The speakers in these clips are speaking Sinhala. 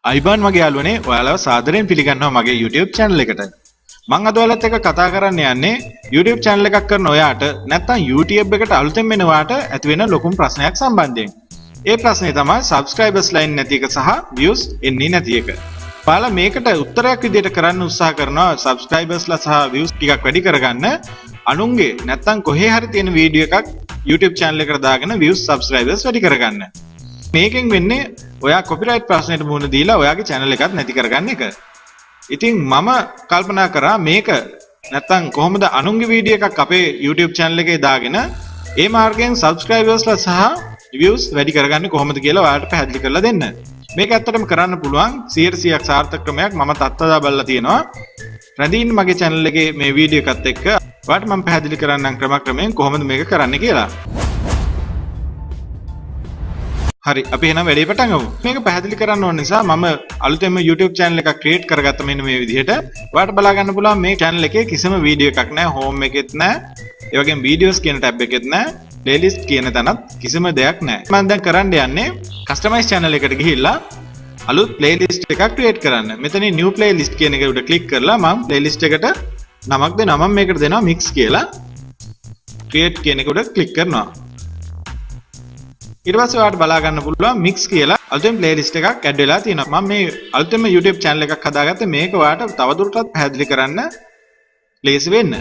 අයිබන් මගේ යාළුවනේ ඔයාලව සාදරයෙන් පිළිගන්නවා මගේ YouTube channel එකට. මම අද ඔයාලත් එක්ක කතා කරන්න යන්නේ YouTube channel එකක් කරන ඔයාට නැත්නම් YouTube එකට අලුතෙන් එන ඔයාට ඇති වෙන ලොකුම ප්‍රශ්නයක් සම්බන්ධයෙන්. ඒ ප්‍රශ්නේ තමයි subscribers line නැති එක සහ views එන්නේ නැති එක. ඔයාලා මේකට උත්තරයක් විදිහට කරන්න උත්සාහ කරනවා subscribers ලා සහ views ටිකක් වැඩි කරගන්න. අනුන්ගේ නැත්නම් කොහේ හරි තියෙන වීඩියෝ එකක් YouTube channel එකට දාගෙන views subscribers වැඩි කරගන්න. මේකෙන් වෙන්නේ ඔයා copyright ප්‍රශ්නෙට මුහුණ දීලා ඔයාගේ channel එකත් නැති කරගන්න එක. ඉතින් මම කල්පනා කරා මේක නැත්තම් කොහොමද අනුන්ගේ වීඩියෝ එකක් අපේ YouTube channel එකේ දාගෙන ඒ මාර්ගයෙන් subscribers ලා සහ views වැඩි කරගන්නේ කොහොමද කියලා ඔයාලට පැහැදිලි කරලා දෙන්න. මේක ඇත්තටම කරන්න පුළුවන් 100%ක් සාර්ථක ක්‍රමයක් මම තත්ත්වදා බලලා තියෙනවා. රැඳින්න මගේ channel එකේ මේ වීඩියෝ එකත් එක්ක ඔයාලට මම පැහැදිලි කරන්නම් ක්‍රමයෙන් කොහොමද මේක කරන්න කියලා. හරි අපි එහෙනම් වැඩේ පටන් ගමු. මේක පැහැදිලි කරන්න ඕන නිසා මම අලුතෙන්ම YouTube channel එකක් create කරගත්ත මෙන්න මේ විදිහට. ඔයාලට බලා ගන්න පුළුවන් මේ channel එකේ කිසිම වීඩියෝ එකක් නැහැ, home එකෙත් නැහැ. ඒ වගේම videos කියන tab එකෙත් නැහැ, playlist කියන තැනත් කිසිම දෙයක් නැහැ. මම දැන් කරන්න යන්නේ customize channel එකට ගිහිල්ලා අලුත් playlist එකක් create කරන්න. මෙතනින් new playlist කියන එක උඩ click කරලා මම playlist එකට නමක් දෙනවා. මම මේකට දෙනවා mix කියලා. create කියන එක උඩ click කරනවා. ඊට පස්සේ ඔයාලට බලා ගන්න පුළුවන් mix කියලා අලුතෙන් playlist එකක් add වෙලා තියෙනවා. මම මේ අලුතෙන්ම YouTube channel එකක් හදාගත්තේ මේක ඔයාලට තවදුරටත් පැහැදිලි කරන්න place වෙන්න.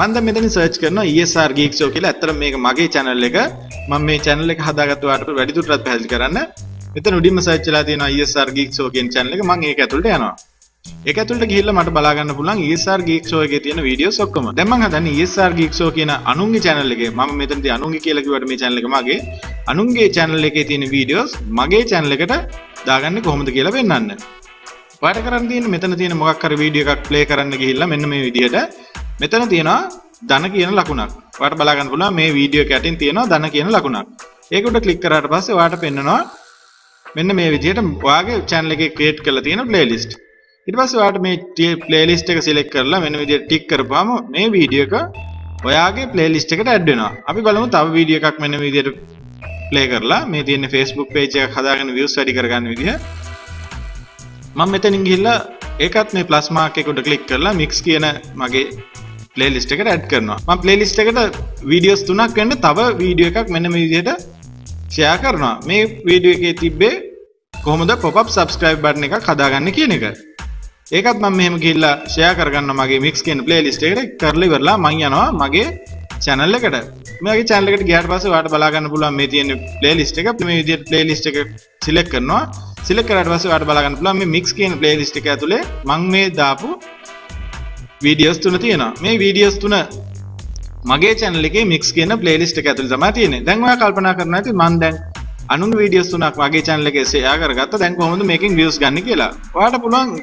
මම දැන් මෙතන search කරනවා ESR GEEK show කියලා. ඇත්තටම මේක මගේ channel එක. මම මේ channel එක හදාගත්ත ඔයාලට වැඩිදුරටත් පැහැදිලි කරන්න. මෙතන උඩින්ම search වෙලා තියෙනවා ESR GEEK show කියන channel එක. මම ඒක ඇතුළට යනවා. ඒක ඇතුළට ගිහිල්ලා මට බලා ගන්න පුළුවන් ESR GEEK show එකේ තියෙන වීඩියෝස් ඔක්කොම. දැන් මම හදන්නේ ESR GEEK show කියන අනුන්ගේ channel එකේ. මම මෙතනදී අනුන්ගේ කියලා කිව්වට මේ channel එක මගේ. අනුන්ගේ channel එකේ තියෙන වීඩියෝස් මගේ channel එකට දාගන්නේ කොහොමද කියලා පෙන්නන්න. ඔයාලට කරන්න තියෙන්නේ මෙතන තියෙන මොකක් හරි වීඩියෝ එකක් play කරන්න ගිහිල්ලා මෙන්න මේ විදිහට මෙතන තියෙනවා ධන කියන ලකුණක්. ඔයාලට බලා ගන්න පුළුවන් මේ වීඩියෝ එක යටින් තියෙනවා ධන කියන ලකුණක්. ඒක උඩ click කරාට පස්සේ ඔයාලට පෙන්නනවා මෙන්න මේ විදිහට ඔයාගේ channel එකේ create කරලා තියෙන playlist. ඊට පස්සේ ඔයාලට මේ playlist එක select කරලා මෙන්න විදිහට tick කරපුවාම මේ වීඩියෝ එක ඔයාගේ playlist එකට add වෙනවා. අපි බලමු තව වීඩියෝ එකක් මෙන්න මේ විදිහට play කරලා මේ තියෙන Facebook page එකක් හදාගෙන views වැඩි කරගන්න විදිහ. මම මෙතනින් ගිහිල්ලා ඒකත් මේ plus mark එක උඩ click කරලා mix කියන මගේ playlist එකට add කරනවා. මම playlist එකට videos 3ක් වෙන්න තව වීඩියෝ එකක් මෙන්න මේ විදිහට share කරනවා. මේ වීඩියෝ එකේ තිබ්බේ කොහොමද pop-up subscribe button එකක් හදාගන්නේ කියන එක. ඒකත් මම මෙහෙම ගිහිල්ලා share කරගන්නවා මගේ mix කියන playlist එකට. කරලා ඉවරලා මම යනවා මගේ channel එකට. මගේ channel එකට ගියාට පස්සේ ඔයාලට බලා ගන්න පුළුවන් මේ තියෙන playlist එක. මේ විදිහට playlist එක select කරනවා. select කරාට පස්සේ ඔයාලට බලා ගන්න පුළුවන් මේ mix කියන playlist එක ඇතුලේ මම මේ දාපු videos 3 තියෙනවා. මේ videos 3 මගේ channel එකේ mix කියන playlist එක ඇතුලේ තමයි තියෙන්නේ. දැන් ඔයා කල්පනා කරනවා ඇති මම දැන් අනුන් videos 3ක් මගේ channel එකේ share කරගත්තා. දැන් කොහොමද මේකෙන් views ගන්න කියලා. ඔයාලට පුළුවන්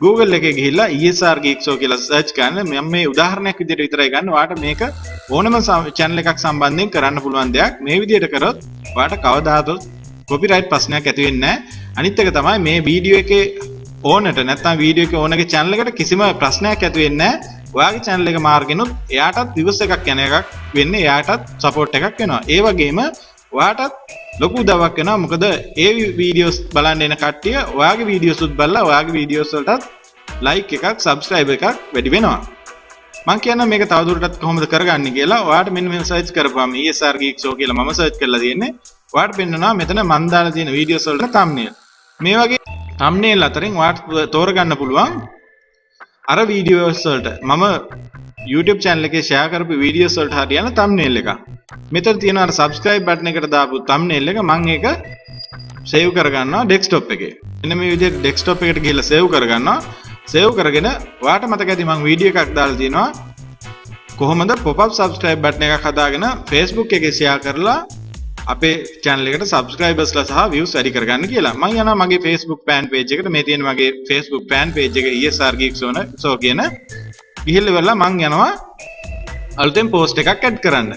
Google එකේ ගිහිල්ලා ESR GEEK show කියලා search කරන්න. මම මේ උදාහරණයක් විදිහට විතරයි ගන්න. ඔයාලට මේක ඕනම channel එකක් සම්බන්ධයෙන් කරන්න පුළුවන් දෙයක්. මේ විදිහට කරොත් ඔයාලට කවදාවත් copyright ප්‍රශ්නයක් ඇති වෙන්නේ නැහැ. අනිත් එක තමයි මේ වීඩියෝ එකේ ඕනට නැත්නම් වීඩියෝ එකේ ඕනගේ channel එකට කිසිම ප්‍රශ්නයක් ඇති වෙන්නේ නැහැ. ඔයාගේ channel එක මාර්ගෙනුත් එයාටත් views එකක් යන එකක් වෙන්නේ. එයාටත් support එකක් වෙනවා. ඒ වගේම ඔයාටත් ලොකු උදව්වක් වෙනවා. මොකද ඒ වීඩියෝස් බලන්න එන කට්ටිය ඔයාගේ වීඩියෝස් උත් බලලා ඔයාගේ වීඩියෝස් වලටත් like එකක් subscribe එකක් වැඩි වෙනවා. මම කියනවා මේක තවදුරටත් කොහොමද කරගන්නේ කියලා. ඔයාට මෙන්න මේ search කරපුවාම ESR GEEK show කියලා මම search කරලා තියෙන්නේ. ඔයාට පෙන්නනවා මෙතන මම දාලා තියෙන වීඩියෝස් වලට thumbnail. මේ වගේ thumbnail අතරින් ඔයාට තෝරගන්න පුළුවන් අර වීඩියෝස් වලට මම YouTube channel එකේ share කරපු වීඩියෝස් වලට හරියන thumbnail එක. මෙතන තියෙන අර subscribe button එකට දාපු thumbnail එක මම ඒක save කරගන්නවා desktop එකේ. මෙන්න මේ විදිහට desktop එකට ගිහිල්ලා save කරගන්නවා. save කරගෙන ඔයාට මතක ඇති මම වීඩියෝ එකක් දාලා තියෙනවා. කොහොමද pop-up subscribe button එකක් හදාගෙන Facebook එකේ share කරලා අපේ channel එකට subscribers ලා සහ views වැඩි කරගන්න කියලා. මම යනවා මගේ Facebook fan page එකට. මේ තියෙන මගේ Facebook fan page එක ESR GEEK show කියන ගිහිල්ලා ඉවරලා මම යනවා අලුතෙන් post එකක් add කරන්න.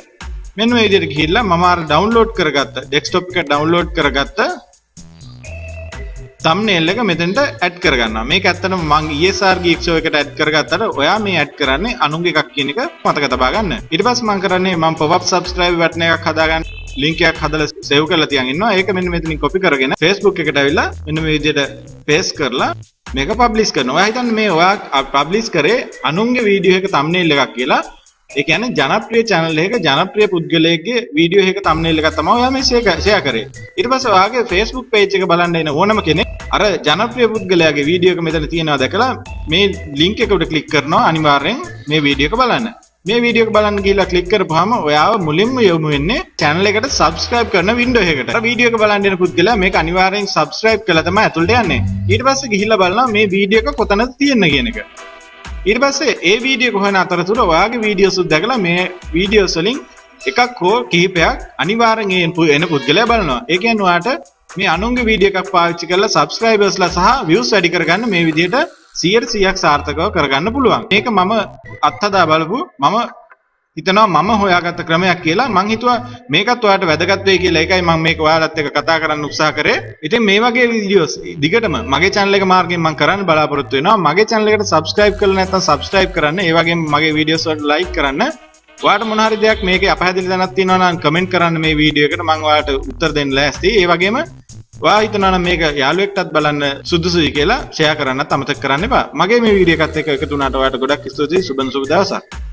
මෙන්න මේ විදිහට ගිහිල්ලා මම අර download කරගත්ත desktop එක download කරගත්ත thumbnail එක මෙතනට add කරගන්නවා. මේක ඇත්තටම මම ESR GEEK show එකට add කරගත්තට ඔයා මේ add කරන්නේ අනුන්ගේ එකක් කියන එක මතක තබා ගන්න. ඊට පස්සේ මම කරන්නේ මම pop-up subscribe button එකක් හදාගන්න. link එකක් හදලා save කරලා තියන් ඉන්නවා. ඒක මෙන්න මෙතනින් copy කරගෙන Facebook එකට ඇවිල්ලා මෙන්න මේ විදිහට paste කරලා මේක publish කරනවා. ඔයා හිතන්නේ මේ ඔයා publish කරේ අනුන්ගේ වීඩියෝ එක thumbnail එකක් කියලා. ඒ කියන්නේ ජනප්‍රිය channel එකක ජනප්‍රිය පුද්ගලයෙක්ගේ වීඩියෝ එකක thumbnail එකක් තමයි ඔයා මේ share කරේ. ඊට පස්සේ ඔයාගේ Facebook page එක බලන්න එන ඕනම කෙනෙක් අර ජනප්‍රිය පුද්ගලයාගේ වීඩියෝ එක මෙතන තියෙනවා දැකලා මේ link එක උඩ click කරනවා අනිවාර්යෙන් මේ වීඩියෝ එක බලන්න. මේ වීඩියෝ එක බලන්න ගිහලා click කරපුවාම ඔයාව මුලින්ම යොමු වෙන්නේ channel එකට subscribe කරන window එකකට. අර වීඩියෝ එක බලන්න එන පුද්ගලයා මේක අනිවාර්යෙන් subscribe කළා තමයි ඇතුළට යන්නේ. ඊට පස්සේ ගිහිල්ලා බලනවා මේ වීඩියෝ එක කොතනද තියෙන්නේ කියන එක. ඊට පස්සේ ඒ වීඩියෝ එක හොයන අතරතුර ඔයාගේ වීඩියෝස් උත් දැකලා මේ වීඩියෝස් වලින් එකක් හෝ කිහිපයක් අනිවාර්යෙන් එන පුද්ගලයා බලනවා. ඒ කියන්නේ ඔයාට මේ අනුන්ගේ වීඩියෝ එකක් පාවිච්චි කරලා subscribersලා සහ views වැඩි කරගන්න මේ විදිහට 100% සාර්ථකව කරගන්න පුළුවන්. මේක මම අත්හදා බලපු මම හිතනවා මම හොයාගත්ත ක්‍රමයක් කියලා. මං හිතුවා මේකත් ඔයාලට වැදගත් වෙයි කියලා. ඒකයි මම මේක ඔයාලත් එක්ක කතා කරන්න උත්සාහ කරේ. ඉතින් මේ වගේ වීඩියෝස් දිගටම මගේ channel එක මාර්ගයෙන් මම කරන්න බලාපොරොත්තු වෙනවා. මගේ channel එකට subscribe කරලා නැත්නම් subscribe කරන්න. ඒ වගේම මගේ වීඩියෝස් වලට like කරන්න. ඔයාලට මොන හරි දෙයක් මේකේ අපහැදිලි දැනක් තියෙනවා නම් කමෙන්ට් කරන්න මේ වීඩියෝ එකට. මම ඔයාලට උත්තර දෙන්න ලෑස්තියි. ඒ වගේම ඔයා හිතනවා නම් මේක යාළුවෙක්ටත් බලන්න සුදුසුයි කියලා ෂෙයා කරන්නත් අමතක කරන්න එපා. මගේ මේ වීඩියෝ එකත් එක්ක එකතු වුණාට ඔයාලට ගොඩක් ස්තුතියි. සුබ දවසක්.